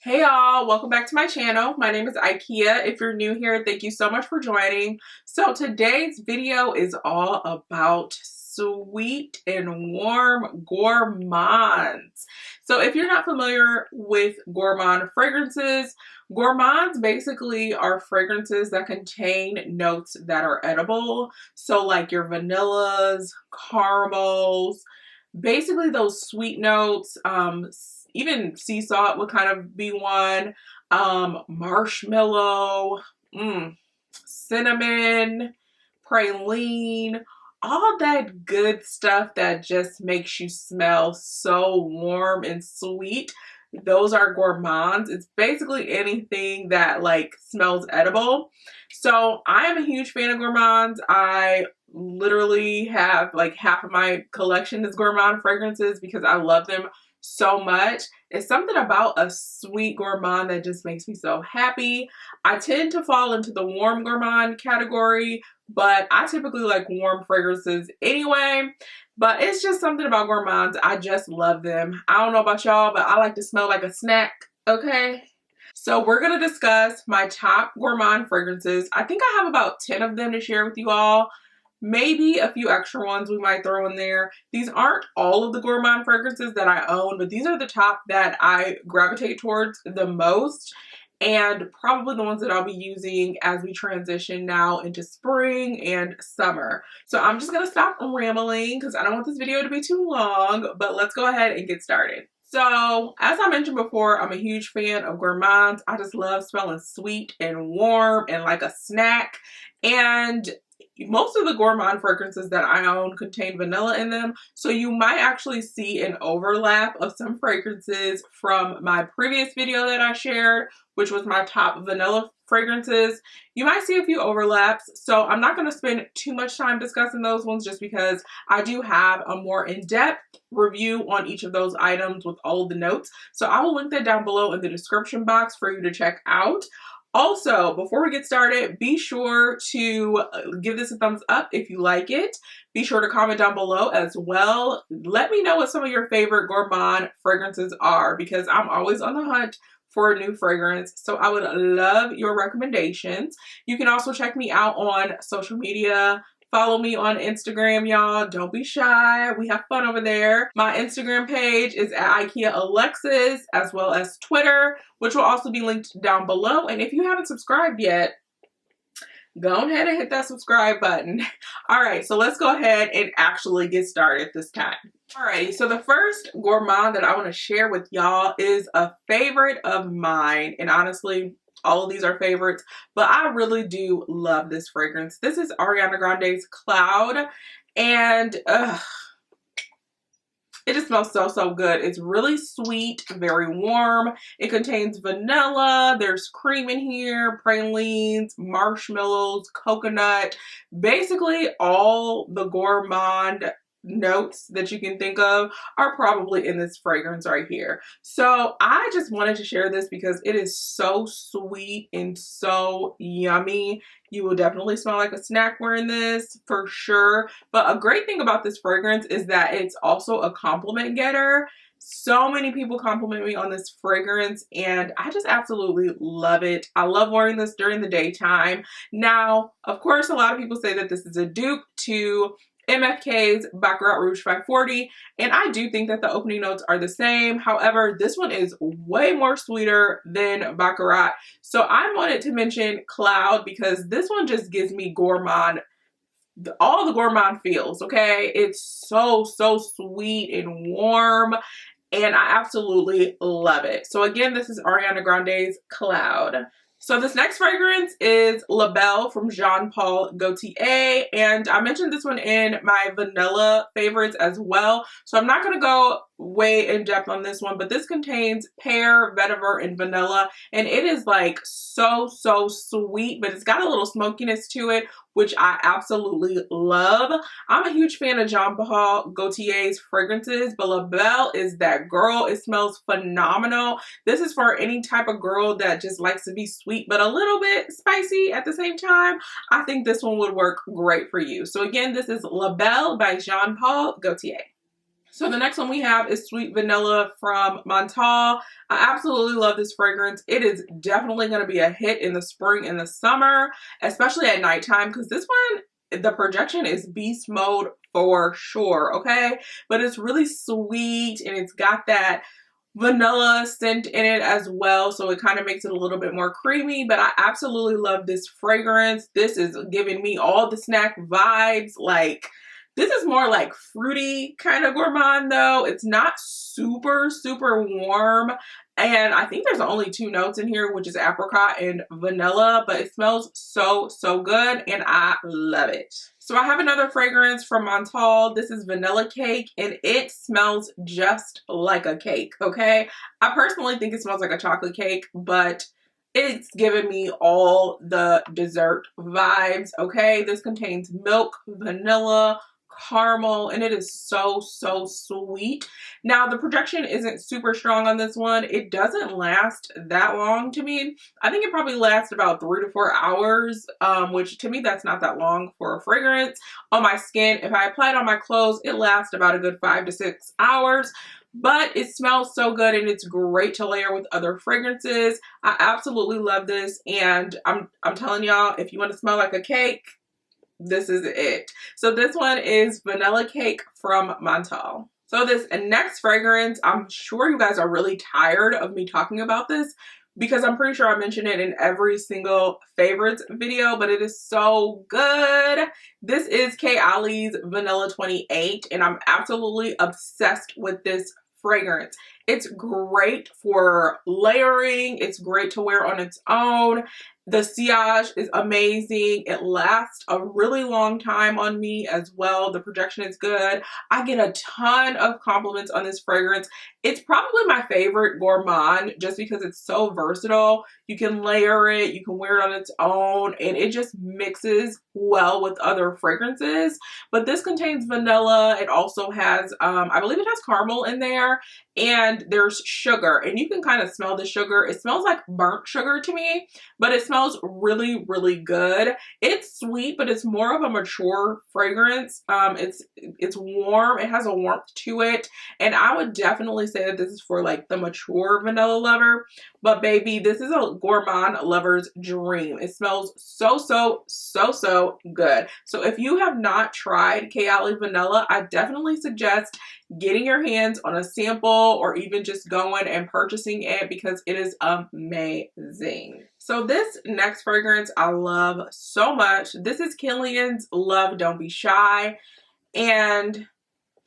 Hey y'all, welcome back to my channel. My name is Ikea. If you're new here, thank you so much for joining. So today's video is all about sweet and warm gourmands. So if you're not familiar with gourmand fragrances, gourmands basically are fragrances that contain notes that are edible. So like your vanillas, caramels, basically those sweet notes, even sea salt would kind of be one, marshmallow, cinnamon, praline, all that good stuff that just makes you smell so warm and sweet. Those are gourmands. It's basically anything that like smells edible. So I am a huge fan of gourmands. I literally have like half of my collection is gourmand fragrances because I love them so much. It's something about a sweet gourmand that just makes me so happy. I tend to fall into the warm gourmand category, but I typically like warm fragrances anyway. But it's just something about gourmands. I just love them. I don't know about y'all, but I like to smell like a snack, okay? So we're going to discuss my top gourmand fragrances. I think I have about 10 of them to share with you all. Maybe a few extra ones we might throw in there. These aren't all of the gourmand fragrances that I own, but these are the top that I gravitate towards the most, and probably the ones that I'll be using as we transition now into spring and summer. So I'm just gonna stop rambling because I don't want this video to be too long, but let's go ahead and get started. So as I mentioned before, I'm a huge fan of gourmands. I just love smelling sweet and warm and like a snack. And most of the gourmand fragrances that I own contain vanilla in them, so you might actually see an overlap of some fragrances from my previous video that I shared, which was my top vanilla fragrances. You might see a few overlaps, so I'm not going to spend too much time discussing those ones just because I do have a more in-depth review on each of those items with all of the notes. So I will link that down below in the description box for you to check out. Also, before we get started, be sure to give this a thumbs up if you like it. Be sure to comment down below as well. Let me know what some of your favorite gourmand fragrances are because I'm always on the hunt for a new fragrance. So I would love your recommendations. You can also check me out on social media. Follow me on Instagram, y'all. Don't be shy. We have fun over there. My Instagram page is at Ikea Alexis, as well as Twitter, which will also be linked down below. And if you haven't subscribed yet, go ahead and hit that subscribe button. All right, so let's go ahead and actually get started this time. Alrighty, so the first gourmand that I want to share with y'all is a favorite of mine. And honestly, all of these are favorites, but I really do love this fragrance. This is Ariana Grande's Cloud, and it just smells so good. It's really sweet, very warm. It contains vanilla, there's cream in here, pralines, marshmallows, coconut, basically all the gourmand notes that you can think of are probably in this fragrance right here. So I just wanted to share this because it is so sweet and so yummy. You will definitely smell like a snack wearing this for sure. But a great thing about this fragrance is that it's also a compliment getter. So many people compliment me on this fragrance and I just absolutely love it. I love wearing this during the daytime. Now, of course, a lot of people say that this is a dupe to MFK's Baccarat Rouge 540, and I do think that the opening notes are the same. However, this one is way more sweeter than Baccarat. So I wanted to mention Cloud because this one just gives me gourmand, all the gourmand feels, okay? It's so sweet and warm, and I absolutely love it. So again, this is Ariana Grande's Cloud. So this next fragrance is Belle from Jean Paul Gaultier, and I mentioned this one in my vanilla favorites as well. So I'm not going to go way in depth on this one, but this contains pear, vetiver, and vanilla, and it is like so sweet, but it's got a little smokiness to it, which I absolutely love. I'm a huge fan of Jean Paul Gaultier's fragrances, but Belle is that girl. It smells phenomenal. This is for any type of girl that just likes to be sweet but a little bit spicy at the same time. I think this one would work great for you. So again, this is Belle by Jean Paul Gaultier. So the next one we have is Sweet Vanilla from Montal. I absolutely love this fragrance. It is definitely going to be a hit in the spring and the summer, especially at nighttime, because this one, the projection is beast mode for sure, okay? But it's really sweet and it's got that vanilla scent in it as well, so it kind of makes it a little bit more creamy. But I absolutely love this fragrance. This is giving me all the snack vibes. Like, this is more like fruity kind of gourmand though. It's not super warm, and I think there's only 2 notes in here, which is apricot and vanilla, but it smells so good and I love it. So I have another fragrance from Montal. This is Vanilla Cake, and it smells just like a cake, okay? I personally think it smells like a chocolate cake, but it's giving me all the dessert vibes, okay? This contains milk, vanilla, caramel, and it is so sweet. Now the projection isn't super strong on this one. It doesn't last that long to me. I think it probably lasts about 3 to 4 hours, which to me that's not that long for a fragrance on my skin. If I apply it on my clothes, it lasts about a good 5 to 6 hours. But it smells so good and it's great to layer with other fragrances. I absolutely love this, and I'm telling y'all, if you want to smell like a cake, this is it. So this one is Vanilla Cake from Montal. So this next fragrance, I'm sure you guys are really tired of me talking about this because I'm pretty sure I mention it in every single favorites video, but it is so good. This is Kayali's Vanilla 28, and I'm absolutely obsessed with this fragrance. It's great for layering. It's great to wear on its own. The sillage is amazing. It lasts a really long time on me as well. The projection is good. I get a ton of compliments on this fragrance. It's probably my favorite gourmand just because it's so versatile. You can layer it, you can wear it on its own, and it just mixes well with other fragrances. But this contains vanilla. It also has, I believe it has caramel in there, and there's sugar, and you can kind of smell the sugar. It smells like burnt sugar to me, but it smells really good. It's sweet, but it's more of a mature fragrance. It's warm. It has a warmth to it, and I would definitely say that this is for like the mature vanilla lover. But baby, this is a gourmand lover's dream. It smells so good. So if you have not tried Kayali Vanilla, I definitely suggest getting your hands on a sample or even just going and purchasing it because it is amazing. So this next fragrance I love so much. This is Killian's Love Don't Be Shy, and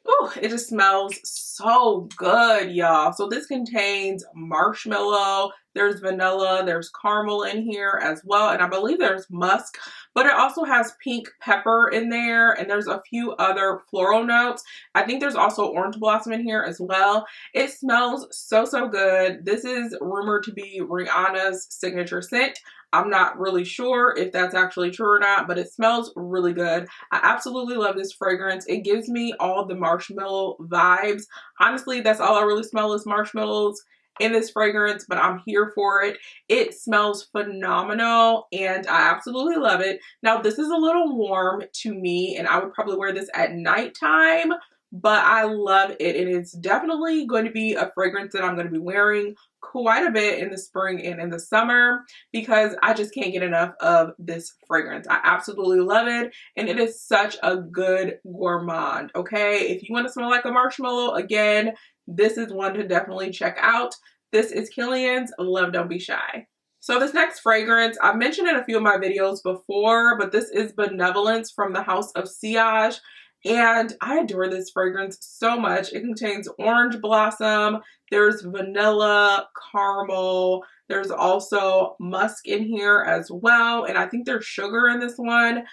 ooh, it just smells so good, y'all. So this contains marshmallow, there's vanilla, there's caramel in here as well, and I believe there's musk, but it also has pink pepper in there, and there's a few other floral notes. I think there's also orange blossom in here as well. It smells so good. This is rumored to be Rihanna's signature scent. I'm not really sure if that's actually true or not, but it smells really good. I absolutely love this fragrance. It gives me all the marshmallow vibes. Honestly, that's all I really smell is marshmallows in this fragrance, but I'm here for it. It smells phenomenal and I absolutely love it. Now, this is a little warm to me and I would probably wear this at nighttime, but I love it, and it's definitely going to be a fragrance that I'm going to be wearing quite a bit in the spring and in the summer because I just can't get enough of this fragrance. I absolutely love it, and it is such a good gourmand, okay? If you want to smell like a marshmallow, again, this is one to definitely check out. This is Killian's Love Don't Be Shy. So this next fragrance, I've mentioned in a few of my videos before, but this is Benevolence from the House of Sillage. And I adore this fragrance so much. It contains orange blossom, there's vanilla, caramel, there's also musk in here as well. And I think there's sugar in this one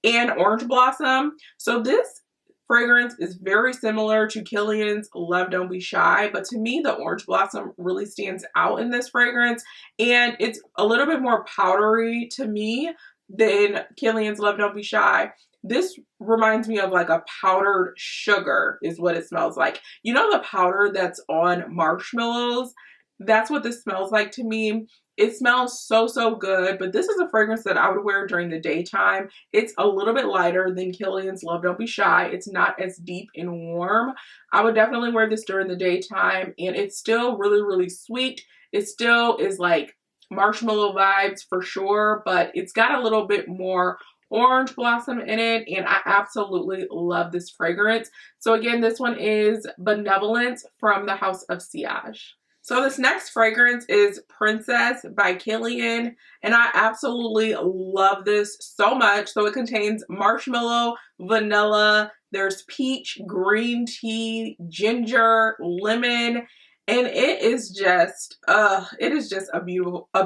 and orange blossom. So this fragrance is very similar to Killian's Love Don't Be Shy, but to me, the orange blossom really stands out in this fragrance. And it's a little bit more powdery to me than Killian's Love Don't Be Shy. This reminds me of like a powdered sugar is what it smells like. You know the powder that's on marshmallows? That's what this smells like to me. It smells so, so good, but this is a fragrance that I would wear during the daytime. It's a little bit lighter than Killian's Love Don't Be Shy. It's not as deep and warm. I would definitely wear this during the daytime, and it's still really, really sweet. It still is like marshmallow vibes for sure, but it's got a little bit more orange blossom in it, and I absolutely love this fragrance. So again, this one is Benevolence from the House of Sillage. So this next fragrance is Princess by Killian, and I absolutely love this so much. So it contains marshmallow, vanilla, there's peach, green tea, ginger, lemon, and it is just a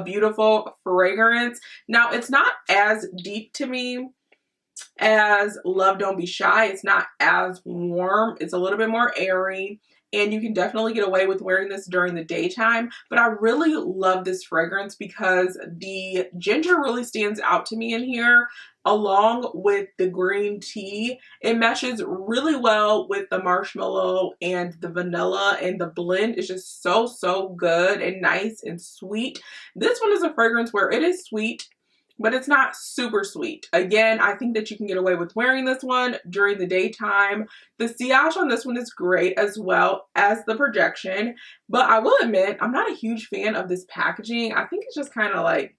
beautiful fragrance. Now, it's not as deep to me as Love Don't Be Shy. It's not as warm. It's a little bit more airy, and you can definitely get away with wearing this during the daytime. But I really love this fragrance because the ginger really stands out to me in here, along with the green tea. It meshes really well with the marshmallow and the vanilla, and the blend is just so, so good and nice and sweet. This one is a fragrance where it is sweet, but it's not super sweet. Again, I think that you can get away with wearing this one during the daytime. The sillage on this one is great, as well as the projection, but I will admit, I'm not a huge fan of this packaging. I think it's just kind of like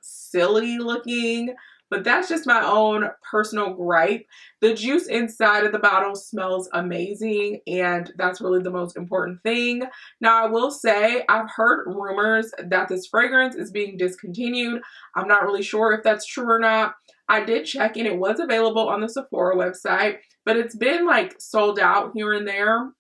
silly looking, but that's just my own personal gripe. The juice inside of the bottle smells amazing, and that's really the most important thing. Now, I will say I've heard rumors that this fragrance is being discontinued. I'm not really sure if that's true or not. I did check, and it was available on the Sephora website, but it's been like sold out here and there.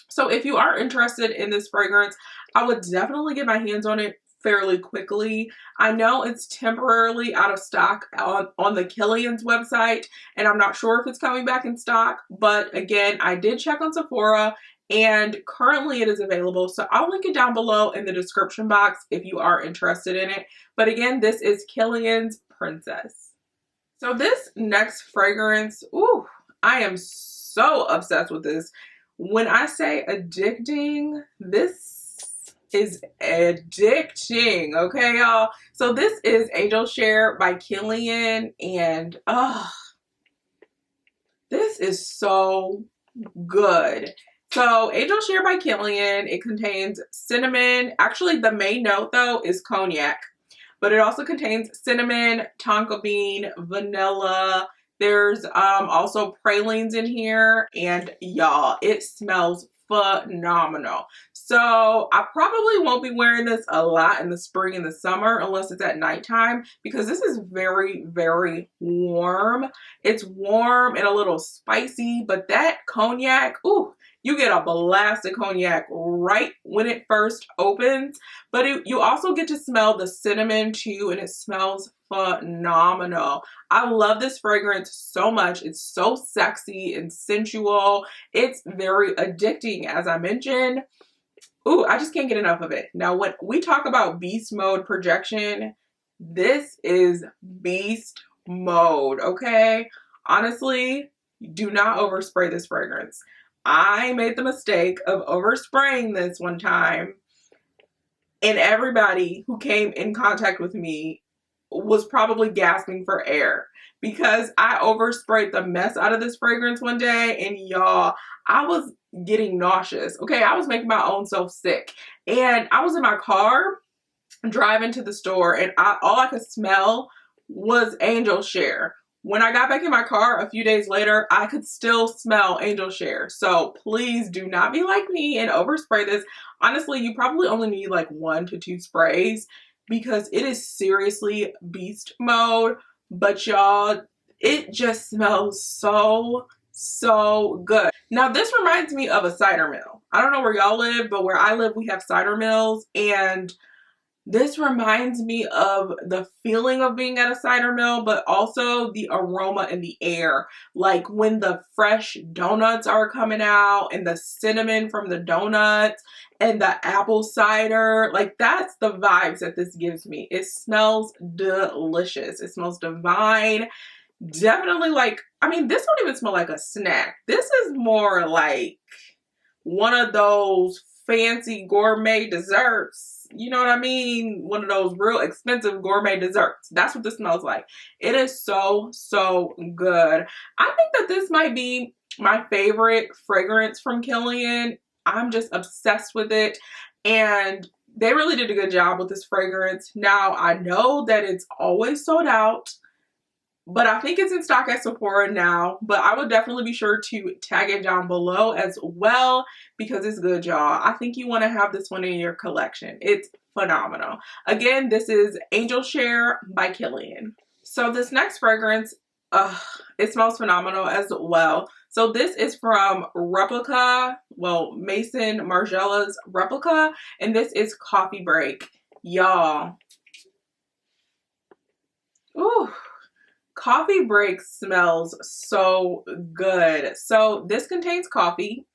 So if you are interested in this fragrance, I would definitely get my hands on it fairly quickly. I know it's temporarily out of stock on the Killians website, and I'm not sure if it's coming back in stock, but again, I did check on Sephora, and currently it is available, so I'll link it down below in the description box if you are interested in it. But again, this is Killian's Princess. So this next fragrance, ooh, I am so obsessed with this. When I say addicting, this is addicting, okay, y'all? So this is Angel Share by Killian, and this is so good. So Angel Share by Killian, it contains cinnamon. Actually, the main note though is cognac, but it also contains cinnamon, tonka bean, vanilla. There's also pralines in here, and y'all, it smells phenomenal. So I probably won't be wearing this a lot in the spring and the summer unless it's at nighttime, because this is very, very warm. It's warm and a little spicy, but that cognac, ooh, you get a blast of cognac right when it first opens. But you also get to smell the cinnamon too, and it smells phenomenal. I love this fragrance so much. It's so sexy and sensual. It's very addicting, as I mentioned. Ooh, I just can't get enough of it. Now, when we talk about beast mode projection, this is beast mode, okay? Honestly, do not overspray this fragrance. I made the mistake of overspraying this one time, and everybody who came in contact with me was probably gasping for air because I oversprayed the mess out of this fragrance one day, and y'all, I was getting nauseous. Okay, I was making my own self sick, and I was in my car driving to the store, and all I could smell was Angel Share. When I got back in my car a few days later, I could still smell Angel Share. So please do not be like me and overspray this. Honestly, you probably only need like 1 to 2 sprays because it is seriously beast mode. But y'all, it just smells so, so good. Now, this reminds me of a cider mill. I don't know where y'all live, but where I live, we have cider mills, and this reminds me of the feeling of being at a cider mill, but also the aroma in the air. Like when the fresh donuts are coming out and the cinnamon from the donuts and the apple cider. Like that's the vibes that this gives me. It smells delicious. It smells divine. Definitely like, I mean, this don't even smell like a snack. This is more like one of those fancy gourmet desserts. You know what I mean? One of those real expensive gourmet desserts. That's what this smells like. It is so, so good. I think that this might be my favorite fragrance from Killian. I'm just obsessed with it. And they really did a good job with this fragrance. Now, I know that it's always sold out, but I think it's in stock at Sephora now. But I would definitely be sure to tag it down below as well because it's good, y'all. I think you want to have this one in your collection. It's phenomenal. Again, this is Angel Share by Killian. So this next fragrance, it smells phenomenal as well. So this is from Replica, well, Maison Margiela's Replica, and this is Coffee Break. Y'all. Ooh. Coffee Break smells so good. So this contains coffee,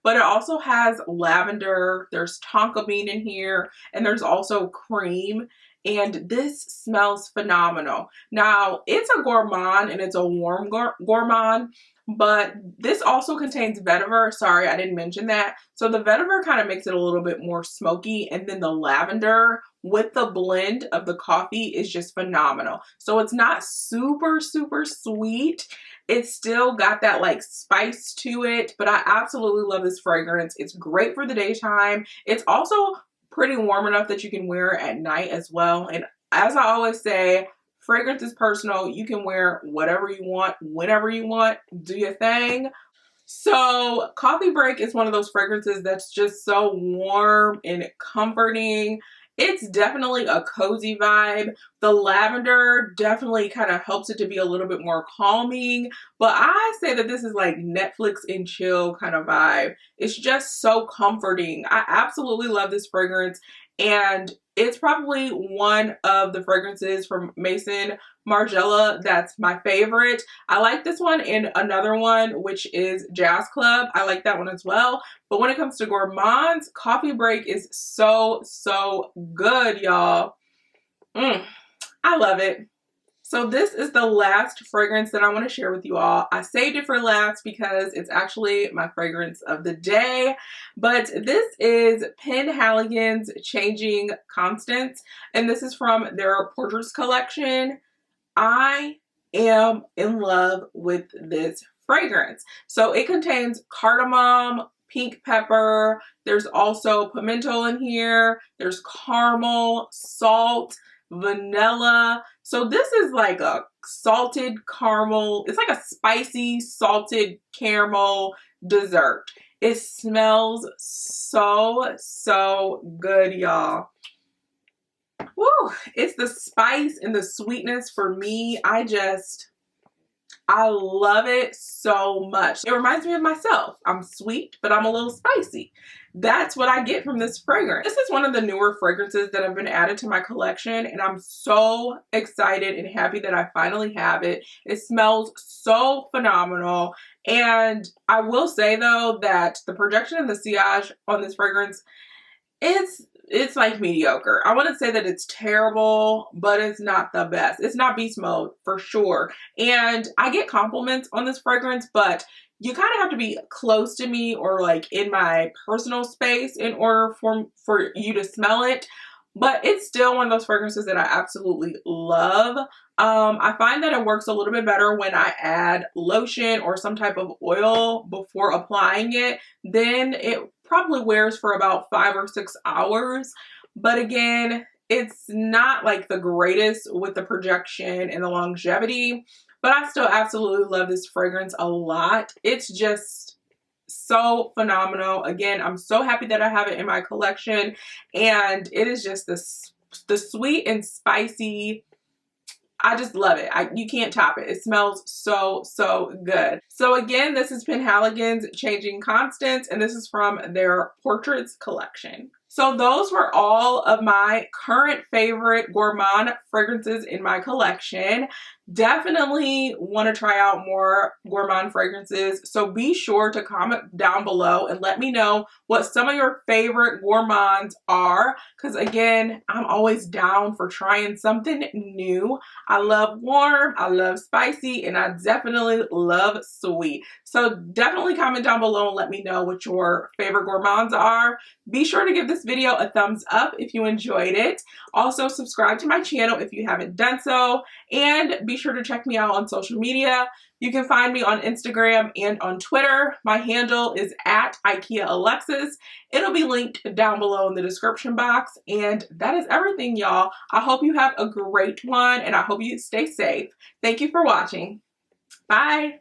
but it also has lavender. There's tonka bean in here, and there's also cream. And this smells phenomenal. Now, it's a gourmand and it's a warm gourmand, but this also contains vetiver. Sorry, I didn't mention that. So the vetiver kind of makes it a little bit more smoky, and then the lavender with the blend of the coffee is just phenomenal. So it's not super, super sweet. It's still got that like spice to it, but I absolutely love this fragrance. It's great for the daytime. It's also pretty warm enough that you can wear it at night as well. And as I always say, fragrance is personal. You can wear whatever you want, whenever you want, do your thing. So Coffee Break is one of those fragrances that's just so warm and comforting. It's definitely a cozy vibe. The lavender definitely kind of helps it to be a little bit more calming. But I say that this is like Netflix and chill kind of vibe. It's just so comforting. I absolutely love this fragrance. And it's probably one of the fragrances from Maison Margiela that's my favorite. I like this one and another one, which is Jazz Club. I like that one as well. But when it comes to gourmands, Coffee Break is so, so good, y'all. I love it. So this is the last fragrance that I want to share with you all. I saved it for last because it's actually my fragrance of the day. But this is Penhaligon's Changing Constants. And this is from their Portraits collection. I am in love with this fragrance. So it contains cardamom, pink pepper. There's also pimento in here. There's caramel, salt, vanilla. So this is like a salted caramel. It's like a spicy salted caramel dessert. It smells so, so good, y'all. Woo! It's the spice and the sweetness for me. I love it so much. It reminds me of myself. I'm sweet, but I'm a little spicy. That's what I get from this fragrance. This is one of the newer fragrances that have been added to my collection, and I'm so excited and happy that I finally have it. It smells so phenomenal. And I will say though that the projection and the sillage on this fragrance, it's like mediocre. I wouldn't say that it's terrible, but it's not the best. It's not beast mode for sure. And I get compliments on this fragrance, but you kind of have to be close to me or like in my personal space in order for you to smell it. But it's still one of those fragrances that I absolutely love. I find that it works a little bit better when I add lotion or some type of oil before applying it. Then it probably wears for about 5 or 6 hours. But again, it's not like the greatest with the projection and the longevity. But I still absolutely love this fragrance a lot. It's just so phenomenal. Again, I'm so happy that I have it in my collection. And it is just the sweet and spicy. I just love it. You can't top it. It smells so, so good. So again, this is Penhaligon's Changing Constants, and this is from their Portraits collection. So those were all of my current favorite gourmand fragrances in my collection. Definitely want to try out more Gourmand fragrances, so be sure to comment down below and let me know what some of your favorite Gourmands are, because again, I'm always down for trying something new. I love warm, I love spicy, and I definitely love sweet. So definitely comment down below and let me know what your favorite Gourmands are. Be sure to give this video a thumbs up if you enjoyed it. Also, subscribe to my channel if you haven't done so, and be sure to check me out on social media. You can find me on Instagram and on Twitter. My handle is at Ikea Alexis. It'll be linked down below in the description box. And that is everything, y'all. I hope you have a great one, and I hope you stay safe. Thank you for watching. Bye.